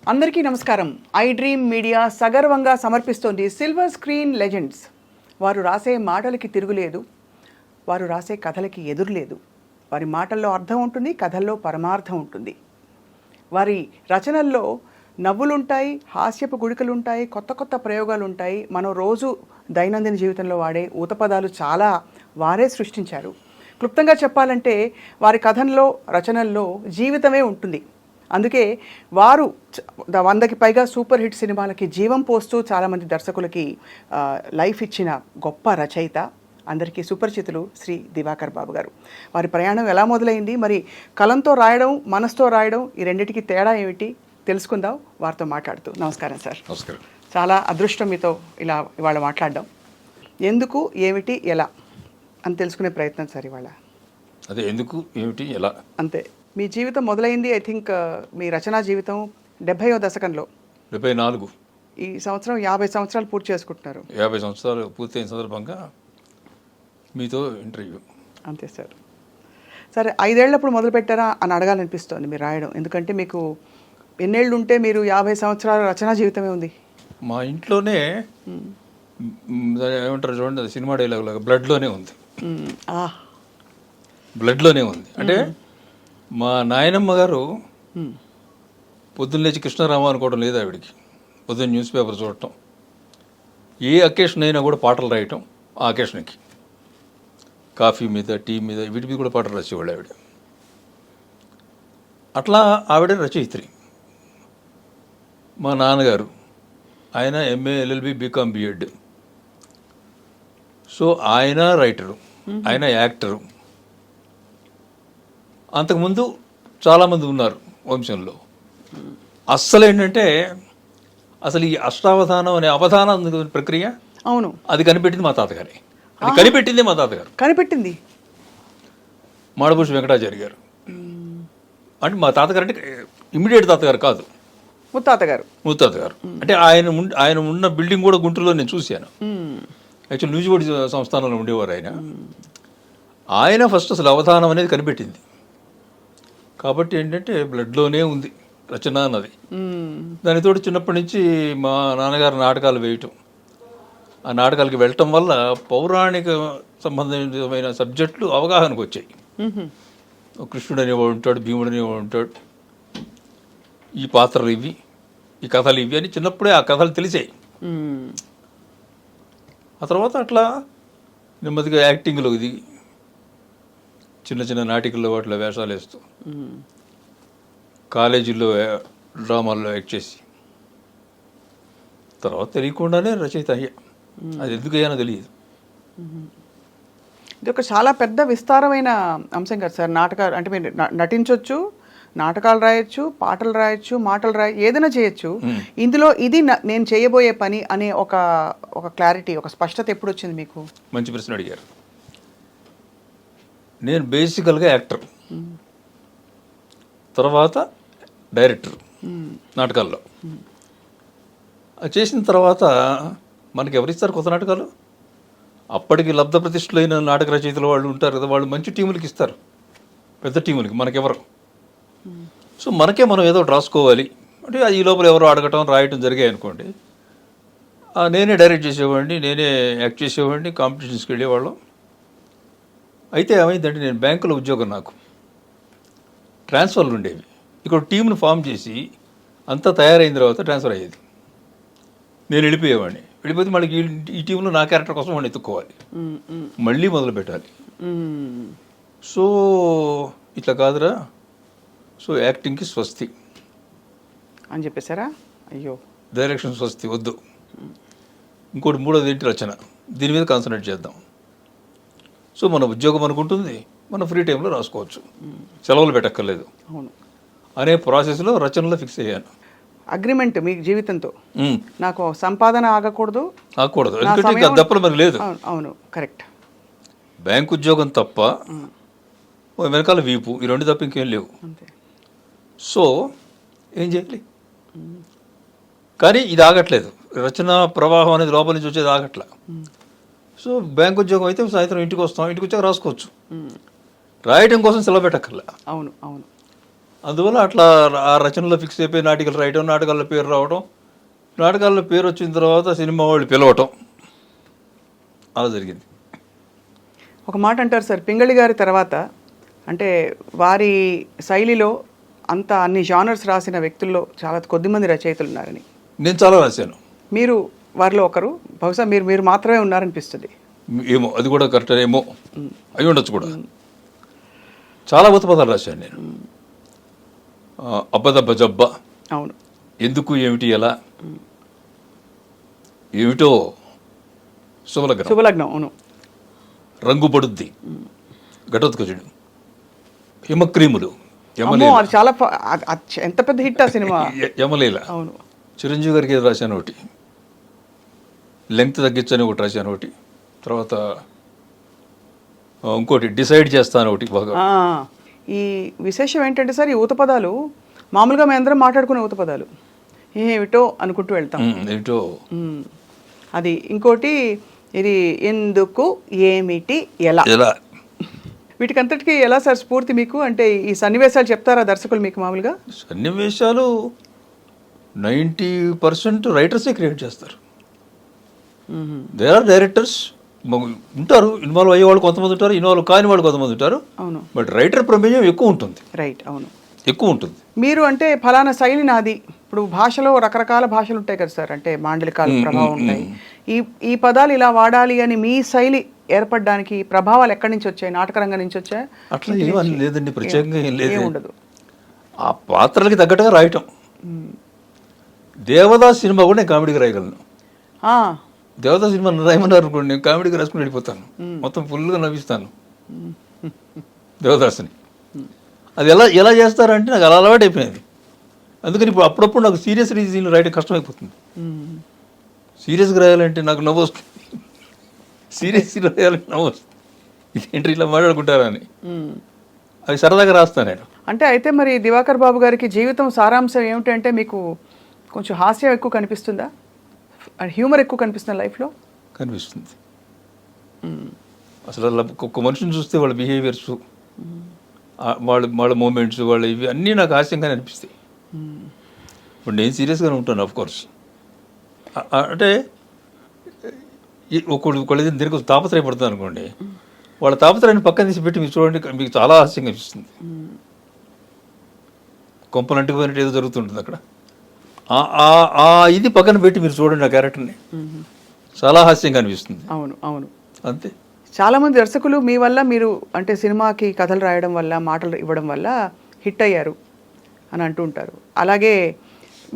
అందరికీ నమస్కారం. I dream media సగర్వంగా సమర్పిస్తోంది సిల్వర్ స్క్రీన్ లెజెండ్స్. వారు రాసే మాటలకి తిరుగులేదు, వారు రాసే కథలకి ఎదురులేదు. వారి మాటల్లో అర్థం ఉంటుంది, కథల్లో పరమార్థం ఉంటుంది. వారి రచనల్లో నవ్వులుంటాయి, హాస్యపు గుళికలుంటాయి, కొత్త కొత్త ప్రయోగాలు ఉంటాయి. మనం రోజు దైనందిన జీవితంలో వాడే ఊతపదాలు చాలా వారే సృష్టించారు. క్లుప్తంగా చెప్పాలంటే వారి కథల్లో రచనల్లో జీవితమే ఉంటుంది. అందుకే వారు 100కి పైగా సూపర్ హిట్ సినిమాలకి జీవం పోస్తూ చాలామంది దర్శకులకి లైఫ్ ఇచ్చిన గొప్ప రచయిత, అందరికీ సుపరిచితులు శ్రీ దివాకర్ బాబు గారు. వారి ప్రయాణం ఎలా మొదలైంది, మరి కలంతో రాయడం, మనసుతో రాయడం, ఈ రెండింటికి తేడా ఏమిటి తెలుసుకుందాం వారితో మాట్లాడుతూ. నమస్కారం సార్. నమస్కారం. చాలా అదృష్టం మీతో ఇలా ఇవాళ మాట్లాడడం. ఎందుకు, ఏమిటి, ఎలా అని తెలుసుకునే ప్రయత్నం సార్ ఇవాళ. అదే ఎందుకు, ఏమిటి, ఎలా అంతే. మీ జీవితం మొదలైంది ఐ థింక్ మీ రచనా జీవితం 70వ దశకంలో. 74. ఈ సంవత్సరం 50 సంవత్సరాలు పూర్తి చేసుకుంటున్నారు. 50 సంవత్సరాలు పూర్తయిన సందర్భంగా మీతో ఇంటర్వ్యూ. అంతే సార్. సరే, 5 ఏళ్ళప్పుడు మొదలు పెట్టారా అని అడగాలనిపిస్తోంది మీరు రాయడం. ఎందుకంటే మీకు ఎన్నేళ్ళు ఉంటే మీరు 50 సంవత్సరాల రచనా జీవితమే ఉంది. మా ఇంట్లోనే ఏమంటారు చూడండి, సినిమా డైలాగ్ లాగా బ్లడ్లోనే ఉంది. బ్లడ్లోనే ఉంది అంటే మా నాయనమ్మ గారు పొద్దున్న లేచి కృష్ణారామ అనుకోవడం లేదు ఆవిడికి. పొద్దున్న న్యూస్ పేపర్ చూడటం, ఏ అకేషన్ అయినా కూడా పాటలు రాయటం. ఆ అకేషన్కి కాఫీ మీద, టీ మీద, వీటి మీద కూడా పాటలు రాసేవాళ్ళు ఆవిడ. అట్లా ఆవిడ రచయిత్రి. మా నాన్నగారు ఆయన MA LLB BCom BEd. So ఆయన రైటరు, ఆయన యాక్టరు. అంతకుముందు చాలామంది ఉన్నారు వంశంలో. అస్సలు ఏంటంటే అసలు ఈ అష్టావధానం అనే అవధానం ప్రక్రియ, అవును, అది కనిపెట్టింది మా తాతగారే. అది కనిపెట్టింది మా తాతగారు. కనిపెట్టింది మాడభూషి వెంకటాచారి గారు. అంటే మా తాతగారు అంటే ఇమ్మీడియట్ తాతగారు కాదు, ముత్తాతగారు. అంటే ఆయన ఉన్న బిల్డింగ్ కూడా గుంటూరులో నేను చూశాను. యాక్చువల్ న్యూజిబోర్డ్ సంస్థానంలో ఉండేవారు ఆయన ఫస్ట్ అసలు అవధానం అనేది కనిపెట్టింది. కాబట్టి ఏంటంటే బ్లడ్లోనే ఉంది రచన అన్నది. దానితో చిన్నప్పటి నుంచి మా నాన్నగారు నాటకాలు వేయటం, ఆ నాటకాలకి వెళ్ళటం వల్ల పౌరాణిక సంబంధమైన సబ్జెక్టులు అవగాహనకు వచ్చాయి. కృష్ణుడు అనేవాడు ఉంటాడు, భీముడు అనేవాడు ఉంటాడు, ఈ పాత్రలు ఇవి, ఈ కథలు ఇవి అని చిన్నప్పుడే ఆ కథలు తెలిసాయి. ఆ తర్వాత అట్లా నెమ్మదిగా యాక్టింగ్లో దిగి చిన్న చిన్న నాటికల్లో వాటిలో వేషాలు వేస్తూ, కాలేజీల్లో డ్రామాల్లో యాక్ట్ చేసి, తర్వాత తెలియకుండానే రచయిత అయ్యా. అది ఎందుకు అయ్యానో తెలియదు. ఇది ఒక చాలా పెద్ద విస్తారమైన అంశం కదా సార్. నాటకాలు అంటే మీరు నటించవచ్చు, నాటకాలు రాయొచ్చు, పాటలు రాయొచ్చు, మాటలు ఏదైనా చేయొచ్చు. ఇందులో ఇది నేను చేయబోయే పని అనే ఒక క్లారిటీ, ఒక స్పష్టత ఎప్పుడు వచ్చింది మీకు? మంచి ప్రశ్న అడిగారు. నేను బేసికల్గా యాక్టర్, తర్వాత డైరెక్టర్ నాటకాల్లో. చేసిన తర్వాత మనకి ఎవరిస్తారు కొత్త నాటకాలు? అప్పటికి లబ్ధ ప్రతిష్ఠులైన నాటక రచయితలు వాళ్ళు ఉంటారు కదా, వాళ్ళు మంచి టీములకి ఇస్తారు, పెద్ద టీములకి. మనకెవరు? సో మనం ఏదో ఒకటి రాసుకోవాలి అంటే ఈ లోపల ఎవరో అడగటం, రాయటం జరిగాయి అనుకోండి, నేనే డైరెక్ట్ చేసేవాడిని, నేనే యాక్ట్ చేసేవాడిని, కాంపిటీషన్స్కి వెళ్ళేవాళ్ళం. అయితే ఏమైందంటే నేను బ్యాంకులో ఉద్యోగం, నాకు ట్రాన్స్ఫర్లు ఉండేవి. ఇక్కడ టీంను ఫామ్ చేసి అంతా తయారైన తర్వాత ట్రాన్స్ఫర్ అయ్యేది. నేను వెళ్ళిపోయేవాడిని. వెళ్ళిపోతే మళ్ళీ ఈ టీంలో నా క్యారెక్టర్ కోసం వాడిని ఎత్తుక్కోవాలి, మళ్ళీ మొదలు పెట్టాలి. సో ఇట్లా కాదురా, సో యాక్టింగ్కి స్వస్తి అని చెప్పేశారా? అయ్యో, డైరెక్షన్ స్వస్తి వద్దు. ఇంకోటి మూడోది ఏంటి, రచన. దీని మీద కాన్సన్ట్రేట్ చేద్దాం. సో మన ఉద్యోగం అనుకుంటుంది, మన ఫ్రీ టైంలో రాసుకోవచ్చు, సెలవులు పెట్టక్కర్లేదు అనే ప్రాసెస్లో రచనలో ఫిక్స్ అయ్యాను. అగ్రిమెంట్ మీ జీవితంతో, నాకు సంపాదన ఆగకూడదు, ఎందుకంటే ఇంకా దప్పలు మరి లేదు. అవును, కరెక్ట్. బ్యాంక్ ఉద్యోగం తప్ప వెనకాల వీపు, ఈ రెండు తప్ప ఇంకేం లేవు. సో ఏం చేయాలి? కానీ ఇది ఆగట్లేదు, రచన ప్రవాహం అనేది లోపల నుంచి వచ్చేది ఆగట్లా. సో బ్యాంక్ ఉద్యోగం అయితే సాయంత్రం ఇంటికి వస్తాం, ఇంటికి వచ్చాక రాసుకోవచ్చు. రాయటం కోసం సెలవు పెట్టక్కర్లే. అవును అవును. అందువల్ల అట్లా ఆ రచనలో ఫిక్స్ అయిపోయి నాటికలు రాయటం, నాటకాల్లో పేరు రావడం, నాటకాల్లో పేరు వచ్చిన తర్వాత సినిమా వాళ్ళు పిలవటం, అలా జరిగింది. ఒక మాట అంటారు సార్, పింగళి గారి తర్వాత అంటే వారి శైలిలో అంత అన్ని జానర్స్ రాసిన వ్యక్తుల్లో చాలా కొద్దిమంది రచయితలు ఉన్నారని. నేను చాలా రాశాను. మీరు వారిలో ఒకరు, బహుశా మీరు మాత్రమే ఉన్నారనిపిస్తుంది. ఏమో అది కూడా కరెక్ట్ ఏమో అయి ఉండొచ్చు కూడా. చాలా ఉత్పదాలు రాశాను నేను. అబ్బదబ్బ జబ్బ, అవును, ఎందుకు ఏమిటి ఎలా, ఏమిటో, శుభలగ్నం, అవును, రంగు పడుద్ది, ఘటోత్కచుడు, హిమక్రీములు, అమ్మో, అది చాలా ఎంత పెద్ద హిట్ ఆ సినిమా. యమలీల, అవును, చిరంజీవి గారికి ఏదో రాశాను ఒకటి, లెంగ్త్ తగ్గించని ఒకటి రాశాను ఒకటి, తర్వాత ఇంకోటి డిసైడ్ చేస్తాను ఒకటి బాగా. ఈ విశేషం ఏంటంటే సార్, ఈ ఊతపదాలు మామూలుగా మేము అందరం మాట్లాడుకునే ఊతపదాలు, ఏమిటో అనుకుంటూ వెళ్తాం. ఏమిటో అది. ఇంకోటి ఇది ఎందుకు, ఏమిటి, ఎలా, వీటికంతటికి ఎలా సార్ స్ఫూర్తి మీకు? అంటే ఈ సన్నివేశాలు చెప్తారా దర్శకులు మీకు? మామూలుగా సన్నివేశాలు 90% రైటర్సే క్రియేట్ చేస్తారు. దేర్ ఆర్ డైరెక్టర్స్ ఉంటారు, ఇన్వాల్వ్ అయ్యే వాళ్ళు కొంతమంది ఉంటారు, ఇన్వాల్వ్ కాని వాళ్ళు కొంతమంది ఉంటారు. అవును, బట్ రైటర్ ప్రమేయం ఎక్కువ ఉంటుంది. రైట్, అవును, ఎక్కువ ఉంటుంది. మీరు అంటే ఫలానా శైలి నాది, ఇప్పుడు భాషలో రకరకాల భాషలు ఉంటాయి కదా సార్, అంటే మాండలికాల ప్రభావం ఉంటాయి. ఈ పదాలు ఇలా వాడాలి అని మీ శైలి ఏర్పడడానికి ప్రభావాలు ఎక్కడి నుంచి వచ్చాయి? నాటకరంగం నుంచి వచ్చాయి? అట్లా ఏమని లేదండి, ప్రత్యేకంగా ఏం లేదు, ఉండదు. ఆ పాత్రలకి తగ్గట్టుగా రాయటం. దేవదాస్ సినిమా కూడా నేను కామెడీగా రాయగలను. దేవదాస్ సినిమా రాయమన్నారు అనుకోండి, నేను కామెడీగా రాసుకుని వెళ్ళిపోతాను, మొత్తం ఫుల్గా నవ్విస్తాను దేవదాస్ని. అది ఎలా చేస్తారంటే నాకు అలా అలవాటు అయిపోయింది. అందుకని ఇప్పుడు అప్పుడప్పుడు నాకు సీరియస్ రీజన్ రాయడం కష్టమైపోతుంది. సీరియస్గా రాయాలంటే నాకు నవ్వు వస్తుంది, సీరియస్ రాయాలంటే నవ్వు వస్తుంది. ఇదేంటి ఇలా మాట్లాడుకుంటారా అని, అది సరదాగా రాస్తాను నేను. అంటే అయితే మరి దివాకర్ బాబు గారికి జీవితం సారాంశం ఏమిటంటే మీకు కొంచెం హాస్యం ఎక్కువ కనిపిస్తుందా, హ్యూమర్ ఎక్కువ కనిపిస్తుందా లైఫ్లో? కనిపిస్తుంది. అసలు ఒక్కొక్క మనిషిని చూస్తే వాళ్ళ బిహేవియర్స్, వాళ్ళ మూమెంట్స్, వాళ్ళ ఇవి అన్నీ నాకు హాస్యంగానే అనిపిస్తాయి. ఇప్పుడు నేను సీరియస్గానే ఉంటాను ఆఫ్ కోర్స్. అంటే ఒకళ్ళు దీనికి తాపత్రయపడుతుంది అనుకోండి, వాళ్ళ తాపత్రయాన్ని పక్కన తీసి పెట్టి మీరు చూడండి, మీకు చాలా హాస్యంగా అనిపిస్తుంది. కొంపలంటికి పోయినట్టు ఏదో జరుగుతుంటుంది అక్కడ, ఇది పక్కన పెట్టి మీరు చూడండి ఆ క్యారెక్టర్ని, చాలా హాస్యంగా అనిపిస్తుంది. అవును, అవును, అంతే. చాలామంది దర్శకులు మీ వల్ల, మీరు అంటే సినిమాకి కథలు రాయడం వల్ల, మాటలు ఇవ్వడం వల్ల హిట్ అయ్యారు అని అంటూ ఉంటారు. అలాగే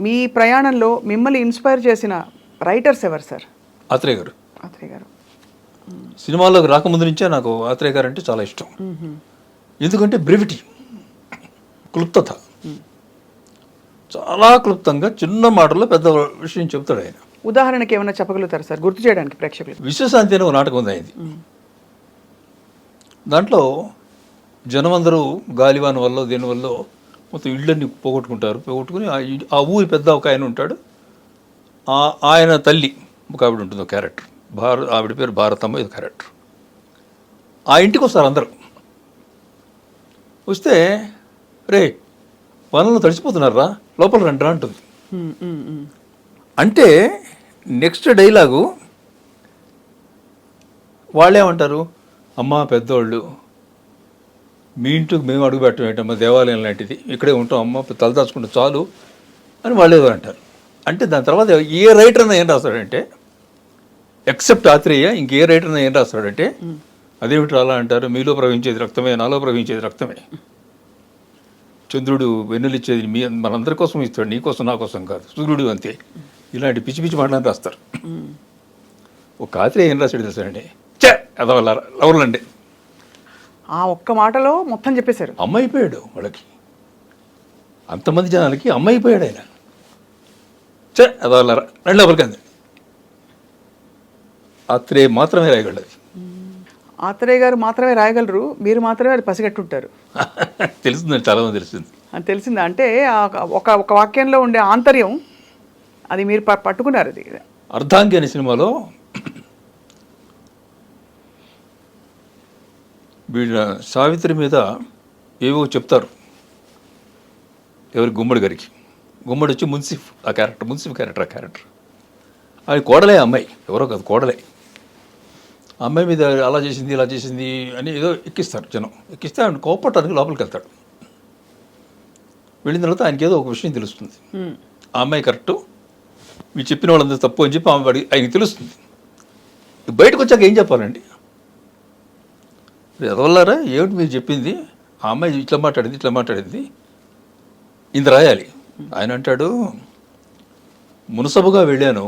మీ ప్రయాణంలో మిమ్మల్ని ఇన్స్పైర్ చేసిన రైటర్స్ ఎవరు సార్? ఆత్రేయ గారు. ఆత్రేయ గారు సినిమాల్లోకి రాకముందు నుంచే నాకు ఆత్రేయ గారు అంటే చాలా ఇష్టం. ఎందుకంటే బ్రెవిటీ, క్లుప్తత, చాలా క్లుప్తంగా చిన్న మాటల్లో పెద్ద విషయం చెప్తాడు ఆయన. ఉదాహరణకి ఏమైనా చెప్పగలుగుతారు సార్, గుర్తు చేయడానికి ప్రేక్షకులు? విశ్వశాంతి అనే ఒక నాటకం ఉంది ఆయనది. దాంట్లో జనం అందరూ గాలివాన వల్ల దీనివల్ల మొత్తం ఇళ్ళన్నీ పోగొట్టుకుని ఆ ఊరి పెద్ద ఒక ఆయన ఉంటాడు, ఆయన తల్లి ఒక ఆవిడ ఉంటుంది, ఒక క్యారెక్టర్, ఆవిడ పేరు భారతమ్మ, ఇది క్యారెక్టర్. ఆ ఇంటికి వస్తారు అందరూ. వస్తే రే వనంలో తడిచిపోతున్నారా, లోపల రండి అంటుంది. అంటే నెక్స్ట్ డైలాగు వాళ్ళేమంటారు, అమ్మ పెద్దోళ్ళు మీ ఇంటికి మేము అడుగు పెట్టడం ఏంటమ్మా, దేవాలయం లాంటిది, ఇక్కడే ఉంటాం అమ్మ, తలదాచుకుంటే చాలు అని వాళ్ళు ఏదో అంటారు. అంటే దాని తర్వాత ఏ రైటర్ అన్నా ఏం రాస్తాడంటే, ఎక్సెప్ట్ ఆత్రేయ ఇంకే రైటర్ అన్నా ఏం రాస్తాడంటే, అదేమిటి అలా అంటారు, మీలో ప్రవహించేది రక్తమే, నాలో ప్రవహించేది రక్తమే, చంద్రుడు వెన్నులిచ్చేది మనందరి కోసం ఇస్తాడు, నీ కోసం నా కోసం కాదు, సూర్యుడు అంతే, ఇలాంటి పిచ్చి పిచ్చి మాటలని రాస్తారు. ఒక ఆత్రేయ ఏం రాశాడు తెలుసాడండి, అదవల్ల లవర్లండి, ఆ ఒక్క మాటలో మొత్తం చెప్పేశారు. అమ్మ అయిపోయాడు వాళ్ళకి, అంతమంది జనాలకి అమ్మ అయిపోయాడు ఆయన. అదవల్ల రెండు లోపలికి అంది. ఆత్రేయ మాత్రమే రాయగలరు. ఆత్రేయ గారు మాత్రమే రాయగలరు, మీరు మాత్రమే అది పసిగట్టుంటారు. తెలిసిందండి, చాలా మంది తెలిసింది. అని తెలిసిందా? అంటే ఒక వాక్యంలో ఉండే ఆంతర్యం అది మీరు పట్టుకున్నారు. అది అర్ధాంగి అనే సినిమాలో వీళ్ళ సావిత్రి మీద ఏవో చెప్తారు, ఎవరి గుమ్మడి గారికి. గుమ్మడి వచ్చి మున్సిఫ్ ఆ క్యారెక్టర్, మున్సిఫ్ క్యారెక్టర్ ఆ క్యారెక్టర్. అది కోడలే అమ్మాయి, ఎవరో కాదు కోడలే. అమ్మాయి మీద అలా చేసింది ఇలా చేసింది అని ఏదో ఎక్కిస్తారు జనం. ఎక్కిస్తే ఆయన కోపడటానికి లోపలికి వెళ్తాడు. వెళ్ళిన తర్వాత ఆయనకి ఏదో ఒక విషయం తెలుస్తుంది. ఆ అమ్మాయి కరెక్టు, మీరు చెప్పిన వాళ్ళందరూ తప్పు అని చెప్పి ఆమె ఆయనకి తెలుస్తుంది. బయటకు వచ్చాక ఏం చెప్పాలండి? ఎదవల్లారా ఏమిటి మీరు చెప్పింది, ఆ అమ్మాయి ఇట్లా మాట్లాడింది ఇంత రాయాలి. ఆయన అంటాడు, మునసబుగా వెళ్ళాను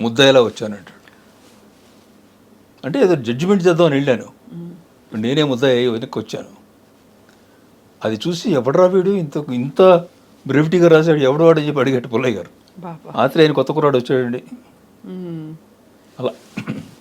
ముద్దాయిలా వచ్చాను అంటాడు. అంటే ఏదో జడ్జిమెంట్ చేద్దామని వెళ్ళాను, నేనే ముద్దాయి వెనక్కి వచ్చాను. అది చూసి ఎవడరా వీడు ఇంత బ్రెవిటీగా రాశాడు, ఎవడు వాడని చెప్పి అడిగట్టు పుల్లయ్య గారు. రాత్రి ఆయన కొత్త కుర్రాడు వచ్చాడండి. అలా